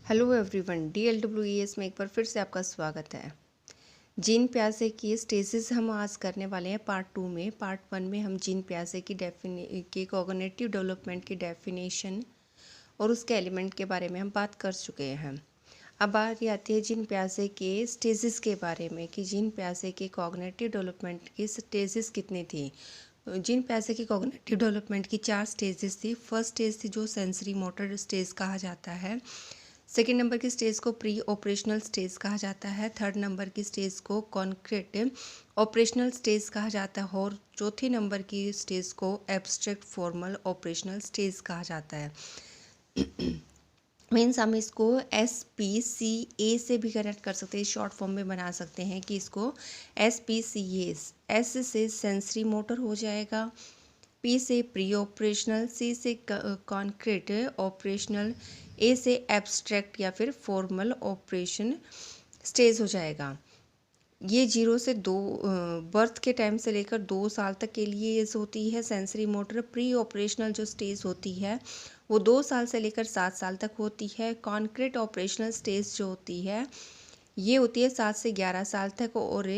Hello everyone, DLWES में एक बार फिर से आपका स्वागत है। जीन प्यासे की स्टेजेस हम आज करने वाले हैं पार्ट 2 में। पार्ट 1 में हम जीन प्यासे की कॉग्निटिव डेवलपमेंट की डेफिनेशन और उसके एलिमेंट के बारे में हम बात कर चुके हैं। अब बात आती है जीन प्यासे के स्टेजेस के बारे में कि जीन प्यासे के कॉग्निटिव डेवलपमेंट की स्टेजेस कितनी थी। जीन प्यासे की कॉग्निटिव डेवलपमेंट की 4 स्टेजेस थी। फर्स्ट स्टेज थी जो सेंसरी मोटर स्टेज कहा जाता है। सेकेंड नंबर की स्टेज को प्री ऑपरेशनल स्टेज कहा जाता है। थर्ड नंबर की स्टेज को कॉन्क्रीट ऑपरेशनल स्टेज कहा जाता है और चौथी नंबर की स्टेज को एब्स्ट्रैक्ट फॉर्मल ऑपरेशनल स्टेज कहा जाता है। मीन्स हम इसको SPCA से भी कनेक्ट कर सकते हैं, शॉर्ट फॉर्म में बना सकते हैं कि इसको SPCA, S से सेंसरी मोटर हो जाएगा, P से प्री ऑपरेशनल, C से कॉन्क्रीट ऑपरेशनल, A से एब्स्ट्रैक्ट या फिर फॉर्मल ऑपरेशन स्टेज हो जाएगा। ये 0 से 2 बर्थ के टाइम से लेकर 2 साल तक के लिए ये होती है सेंसरी मोटर। प्री ऑपरेशनल जो स्टेज होती है वो 2 साल से लेकर 7 साल तक होती है। कॉन्क्रीट ऑपरेशनल स्टेज जो होती है ये होती है 7 से 11 साल तक और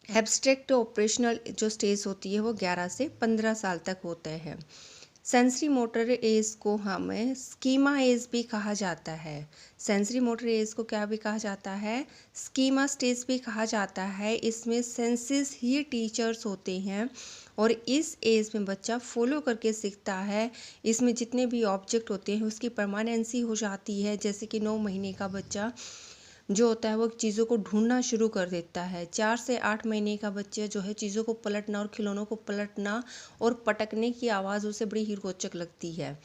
एब्स्ट्रैक्ट ऑपरेशनल जो स्टेज होती है वो 11 से 15 साल तक होते हैं। सेंसरी मोटर एज को हमें स्कीमा एज भी कहा जाता है। सेंसरी मोटर एज को क्या भी कहा जाता है, स्कीमा स्टेज भी कहा जाता है। इसमें सेंसेस ही टीचर्स होते हैं और इस एज में बच्चा फॉलो करके सीखता है। इसमें जितने भी ऑब्जेक्ट होते हैं उसकी परमानेंसी हो जाती है। जैसे कि 9 महीने का बच्चा जो होता है वो चीज़ों को ढूंढना शुरू कर देता है। 4 से 8 महीने का बच्चा जो है चीज़ों को पलटना और खिलौनों को पलटना और पटकने की आवाज़ उसे बड़ी ही रोचक लगती है।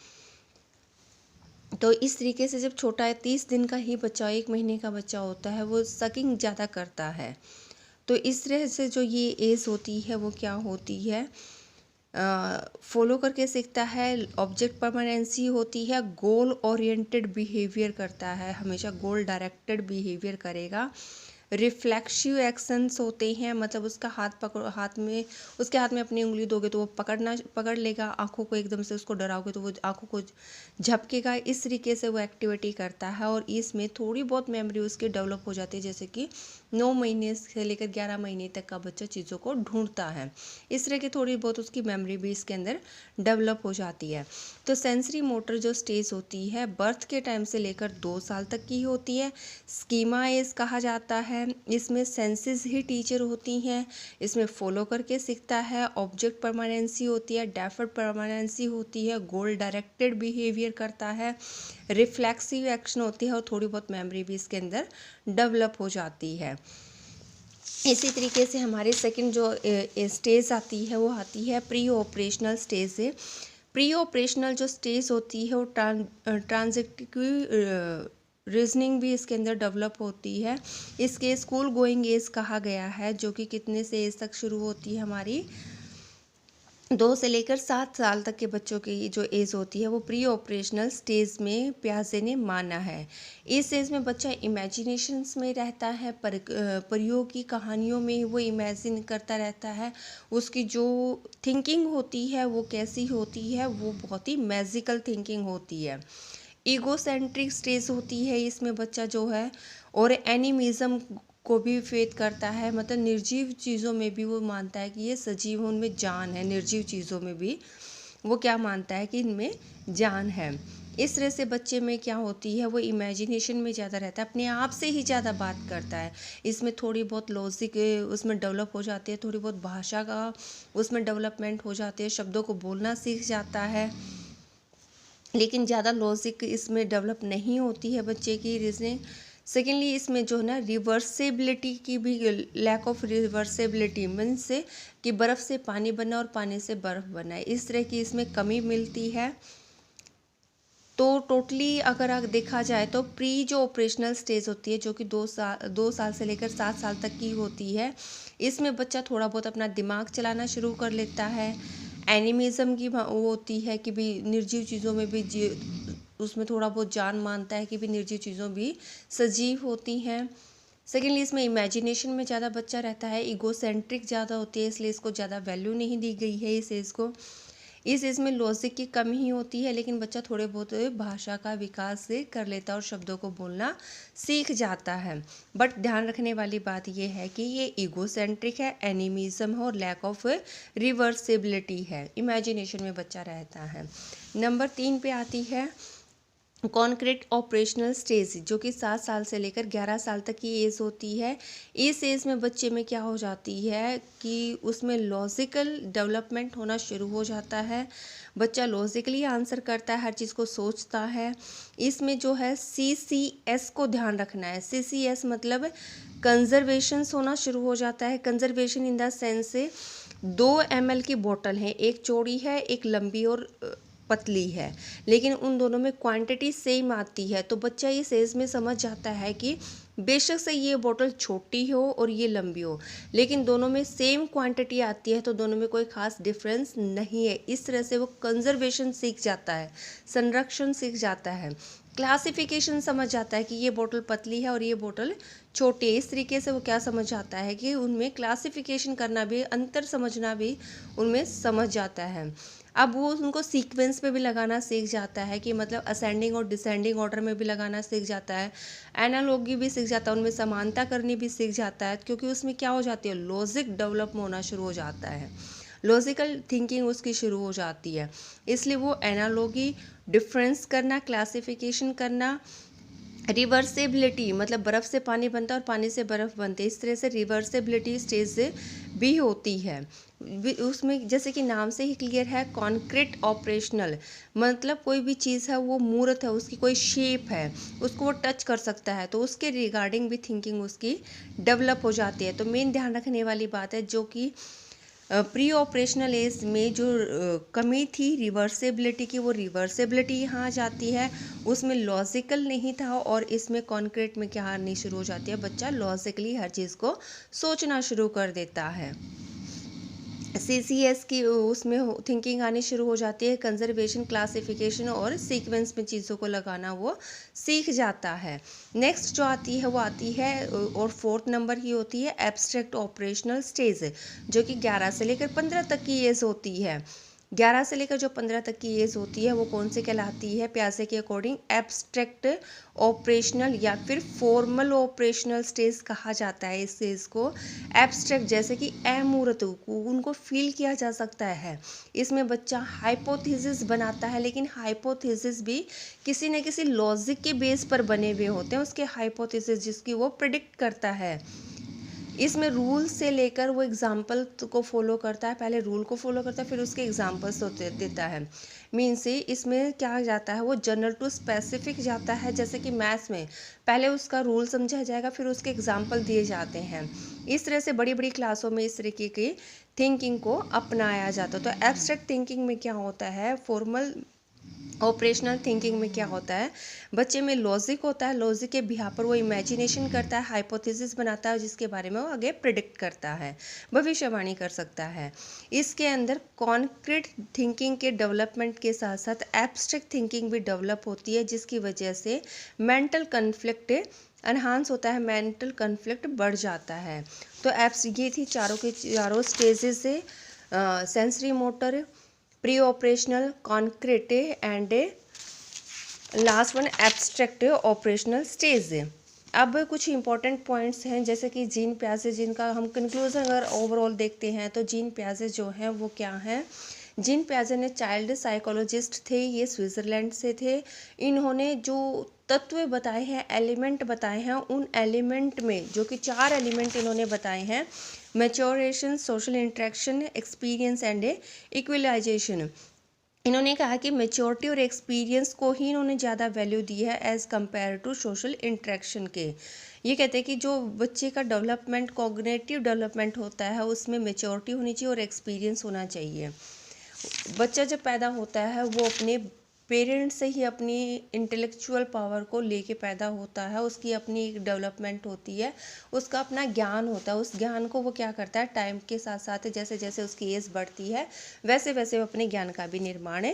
तो इस तरीके से जब छोटा है 30 दिन का ही बच्चा, 1 महीने का बच्चा होता है, वो सकिंग ज़्यादा करता है। तो इस तरह से जो ये एज होती है वो क्या होती है, फॉलो करके सीखता है। ऑब्जेक्ट परमानेंसी होती है। गोल ओरिएंटेड बिहेवियर करता है, हमेशा गोल डायरेक्टेड बिहेवियर करेगा। रिफ्लेक्सिव एक्शंस होते हैं, मतलब उसका उसके हाथ में अपनी उंगली दोगे तो वो पकड़ लेगा। आंखों को एकदम से उसको डराओगे तो वो आंखों को झपकेगा। इस तरीके से वो एक्टिविटी करता है और इसमें थोड़ी बहुत मेमोरी उसकी डेवलप हो जाती है। जैसे कि 9 महीने से लेकर 11 महीने तक का बच्चा चीज़ों को ढूंढता है, इस तरह की थोड़ी बहुत उसकी मेमोरी भी इसके अंदर डेवलप हो जाती है। तो सेंसरी मोटर जो स्टेज होती है बर्थ के टाइम से लेकर 2 साल तक की होती है। स्कीमा एज कहा जाता है। इसमें सेंसेस ही टीचर होती हैं। इसमें फॉलो करके सीखता है। ऑब्जेक्ट परमानेंसी होती है, डेफर्ड परमानेंसी होती है, गोल डायरेक्टेड बिहेवियर करता है, रिफ्लेक्सिव एक्शन होती है और थोड़ी बहुत मेमोरी भी इसके अंदर डेवलप हो जाती है। इसी तरीके से हमारी सेकंड जो स्टेज आती है वो आती है प्री ऑपरेशनल स्टेज से। प्री ऑपरेशनल जो स्टेज होती है वो ट्रांजेक्टिव रीजनिंग भी इसके अंदर डेवलप होती है। इसके स्कूल गोइंग एज कहा गया है, जो कि कितने से एज तक शुरू होती है हमारी, 2 से लेकर 7 साल तक के बच्चों की जो एज होती है वो प्री ऑपरेशनल स्टेज में प्यासे ने माना है। इस एज में बच्चा इमेजिनेशंस में रहता है, परियों की कहानियों में वो इमेजिन करता रहता है। उसकी जो थिंकिंग होती है वो कैसी होती है, वो बहुत ही मैजिकल थिंकिंग होती है। ईगोसेंट्रिक स्टेज होती है इसमें बच्चा जो है, और एनिमिज्म को भी फेथ करता है, मतलब निर्जीव चीज़ों में भी वो मानता है कि ये सजीव, उनमें जान है। निर्जीव चीज़ों में भी वो क्या मानता है कि इनमें जान है। इस तरह से बच्चे में क्या होती है, वो इमेजिनेशन में ज़्यादा रहता है, अपने आप से ही ज़्यादा बात करता है। इसमें थोड़ी बहुत लॉजिक उसमें डेवलप हो जाती है, थोड़ी बहुत भाषा का उसमें डेवलपमेंट हो जाती है, शब्दों को बोलना सीख जाता है, लेकिन ज़्यादा लॉजिक इसमें डेवलप नहीं होती है बच्चे की रीजनिंग। सेकेंडली इसमें जो है ना रिवर्सेबिलिटी की भी, लैक ऑफ रिवर्सेबिलिटी मीन्स से कि बर्फ़ से पानी बना और पानी से बर्फ़ बना है, इस तरह की इसमें कमी मिलती है। तो टोटली अगर आप देखा जाए तो प्री जो ऑपरेशनल स्टेज होती है, जो कि 2 साल से लेकर 7 साल तक की होती है, इसमें बच्चा थोड़ा बहुत अपना दिमाग चलाना शुरू कर लेता है। एनिमिज्म की वो होती है कि भी निर्जीव चीज़ों में भी उसमें थोड़ा बहुत जान मानता है कि भी निर्जीव चीज़ों भी सजीव होती हैं। सेकेंडली इसमें इमेजिनेशन में ज़्यादा बच्चा रहता है। ईगोसेंट्रिक ज़्यादा होती है, इसलिए इसको ज़्यादा वैल्यू नहीं दी गई है इस एज को। इस एज में लॉजिक की कमी ही होती है, लेकिन बच्चा थोड़े बहुत भाषा का विकास से कर लेता है और शब्दों को बोलना सीख जाता है। बट ध्यान रखने वाली बात यह है कि ये ईगोसेंट्रिक है, एनिमिज्म है और लैक ऑफ रिवर्सिबिलिटी है, इमेजिनेशन में बच्चा रहता है। नंबर 3 पे आती है कॉन्क्रीट ऑपरेशनल स्टेज, जो कि 7 साल से लेकर 11 साल तक की एज होती है। इस एज में बच्चे में क्या हो जाती है कि उसमें लॉजिकल डेवलपमेंट होना शुरू हो जाता है। बच्चा लॉजिकली आंसर करता है, हर चीज़ को सोचता है। इसमें जो है CCS को ध्यान रखना है। CCS मतलब कंजर्वेशंस होना शुरू हो जाता है। कंजर्वेशन इन द सेंस से 2 ml की बोतल है, एक चौड़ी है, एक लंबी और पतली है, लेकिन उन दोनों में क्वांटिटी सेम आती है। तो बच्चा ये सेज में समझ जाता है कि बेशक से ये बोतल छोटी हो और ये लंबी हो, लेकिन दोनों में सेम क्वांटिटी आती है, तो दोनों में कोई खास डिफरेंस नहीं है। इस तरह से वो कंजर्वेशन सीख जाता है, संरक्षण सीख जाता है, क्लासिफिकेशन समझ जाता है कि ये बोतल पतली है और ये बोतल छोटी है। इस तरीके से वो क्या समझ जाता है कि उनमें क्लासिफिकेशन करना भी, अंतर समझना भी उनमें समझ जाता है। अब वो उनको सीक्वेंस में भी लगाना सीख जाता है, कि मतलब असेंडिंग और डिसेंडिंग ऑर्डर में भी लगाना सीख जाता है, एनालॉगी भी सीख जाता है, उनमें समानता करनी भी सीख जाता है, क्योंकि उसमें क्या हो जाती है, लॉजिक डेवलप होना शुरू हो जाता है, लॉजिकल थिंकिंग उसकी शुरू हो जाती है। इसलिए वो एनालॉगी, डिफरेंस करना, क्लासिफिकेशन करना, रिवर्सिबिलिटी मतलब बर्फ़ से पानी बनता है और पानी से बर्फ़ बनती है, इस तरह से रिवर्सिबिलिटी स्टेज से भी होती है। उसमें जैसे कि नाम से ही क्लियर है, कॉन्क्रीट ऑपरेशनल मतलब कोई भी चीज़ है वो मूर्त है, उसकी कोई शेप है, उसको वो टच कर सकता है, तो उसके रिगार्डिंग भी थिंकिंग उसकी डेवलप हो जाती है। तो मेन ध्यान रखने वाली बात है, जो कि प्री ऑपरेशनल एज में जो कमी थी रिवर्सिबिलिटी की, वो रिवर्सिबिलिटी यहाँ आ जाती है। उसमें लॉजिकल नहीं था और इसमें कॉन्क्रीट में क्या आनी शुरू हो जाती है, बच्चा लॉजिकली हर चीज़ को सोचना शुरू कर देता है। CCS की उसमें थिंकिंग आनी शुरू हो जाती है, कंजर्वेशन, क्लासिफिकेशन और सीक्वेंस में चीज़ों को लगाना वो सीख जाता है। नेक्स्ट जो आती है वो आती है और 4th नंबर की होती है एब्स्ट्रैक्ट ऑपरेशनल स्टेज, जो कि 11 से लेकर 15 तक की एज होती है। 11 से लेकर जो 15 तक की एज होती है वो कौन से कहलाती है, प्यासे के अकॉर्डिंग एब्स्ट्रैक्ट ऑपरेशनल या फिर फॉर्मल ऑपरेशनल स्टेज कहा जाता है इस स्टेज को। एब्स्ट्रैक्ट जैसे कि अमूर्त, उनको फील किया जा सकता है। इसमें बच्चा हाइपोथेसिस बनाता है, लेकिन हाइपोथेसिस भी किसी न किसी लॉजिक के बेस पर बने हुए होते हैं, उसके हाइपोथेसिस जिसकी वो प्रिडिक्ट करता है। इसमें रूल से लेकर वो एग्जाम्पल को फॉलो करता है, पहले रूल को फॉलो करता है फिर उसके एग्जाम्पल्स देता है। मीन से इसमें क्या जाता है, वो जनरल टू स्पेसिफिक जाता है। जैसे कि मैथ्स में पहले उसका रूल समझा जाएगा, फिर उसके एग्जाम्पल दिए जाते हैं। इस तरह से बड़ी बड़ी क्लासों में इस तरीके की थिंकिंग को अपनाया जाता है। तो एब्स्ट्रैक्ट थिंकिंग में क्या होता है, फॉर्मल ऑपरेशनल थिंकिंग में क्या होता है, बच्चे में लॉजिक होता है, लॉजिक के बिहार पर वो इमेजिनेशन करता है, हाइपोथेसिस बनाता है, जिसके बारे में वो आगे प्रिडिक्ट करता है, भविष्यवाणी कर सकता है। इसके अंदर कॉन्क्रीट थिंकिंग के डेवलपमेंट के साथ साथ एब्स्ट्रैक्ट थिंकिंग भी डेवलप होती है, जिसकी वजह से मेंटल कन्फ्लिक्ट एनहांस होता है, मेंटल कन्फ्लिक्ट बढ़ जाता है। तो एप्स ये थी चारों के चारों स्टेजेस से, sensory motor, pre operational, concrete and last one abstract operational stage. अब कुछ इंपॉर्टेंट पॉइंट्स हैं, जैसे कि जीन पियाजे, जिनका हम कंक्लूजन अगर ओवरऑल देखते हैं तो जीन पियाजे जो हैं वो क्या हैं। जीन पियाजे ने चाइल्ड साइकोलॉजिस्ट थे, ये स्विट्ज़रलैंड से थे। इन्होंने जो तत्व बताए हैं, एलिमेंट बताए हैं, उन एलिमेंट में जो कि 4 एलिमेंट इन्होंने बताए हैं, maturation, social interaction, experience and equalization. इन्होंने कहा कि मेच्योरिटी और एक्सपीरियंस को ही इन्होंने ज़्यादा वैल्यू दी है as compare to social interaction के। ये कहते हैं कि जो बच्चे का डेवलपमेंट, कॉग्निटिव डेवलपमेंट होता है, उसमें मेच्योरिटी होनी चाहिए और एक्सपीरियंस होना चाहिए। बच्चा जब पैदा होता है वो अपने पेरेंट्स से ही अपनी इंटेलेक्चुअल पावर को लेके पैदा होता है, उसकी अपनी एक डेवलपमेंट होती है, उसका अपना ज्ञान होता है। उस ज्ञान को वो क्या करता है, टाइम के साथ साथ जैसे जैसे उसकी एज बढ़ती है वैसे वैसे वो अपने ज्ञान का भी निर्माण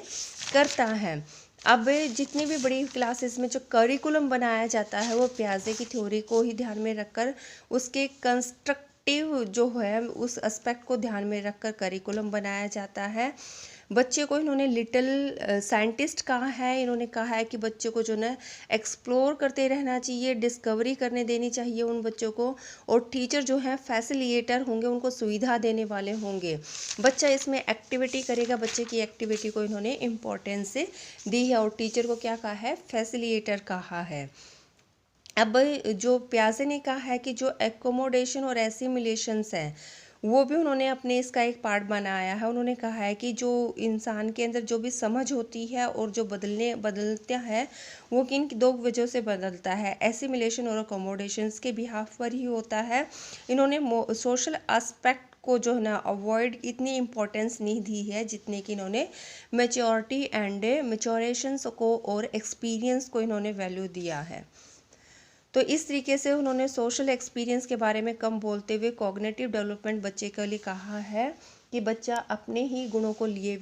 करता है। अब जितनी भी बड़ी क्लासेस में जो करिकुलम बनाया जाता है वो पियाजे की थ्योरी को ही ध्यान में रखकर, उसके कंस्ट्रक्टिव जो है उस एस्पेक्ट को ध्यान में रखकर करिकुलम बनाया जाता है। बच्चे को इन्होंने लिटिल साइंटिस्ट कहा है। इन्होंने कहा है कि बच्चे को जो ना एक्सप्लोर करते रहना चाहिए, डिस्कवरी करने देनी चाहिए उन बच्चों को, और टीचर जो है फैसिलिटेटर होंगे, उनको सुविधा देने वाले होंगे। बच्चा इसमें एक्टिविटी करेगा, बच्चे की एक्टिविटी को इन्होंने इम्पोर्टेंस से दी है, और टीचर को क्या कहा है, फैसिलिटेटर कहा है। अब जो प्याजे ने कहा है कि जो एकोमोडेशन और एसिमिलेशंस हैं वो भी उन्होंने अपने इसका एक पार्ट बनाया है। उन्होंने कहा है कि जो इंसान के अंदर जो भी समझ होती है और जो बदलता है वो किन दो वजहों से बदलता है, एसिमिलेशन और अकोमोडेशंस के बिहाफ पर ही होता है। इन्होंने सोशल एस्पेक्ट को जो है ना अवॉइड इतनी इम्पोर्टेंस नहीं दी है जितने कि इन्होंने मेच्योरिटी एंड मेच्योरेशंस को और एक्सपीरियंस को इन्होंने वैल्यू दिया है। तो इस तरीके से उन्होंने सोशल एक्सपीरियंस के बारे में कम बोलते हुए कॉग्निटिव डेवलपमेंट बच्चे के लिए कहा है कि बच्चा अपने ही गुणों को लिए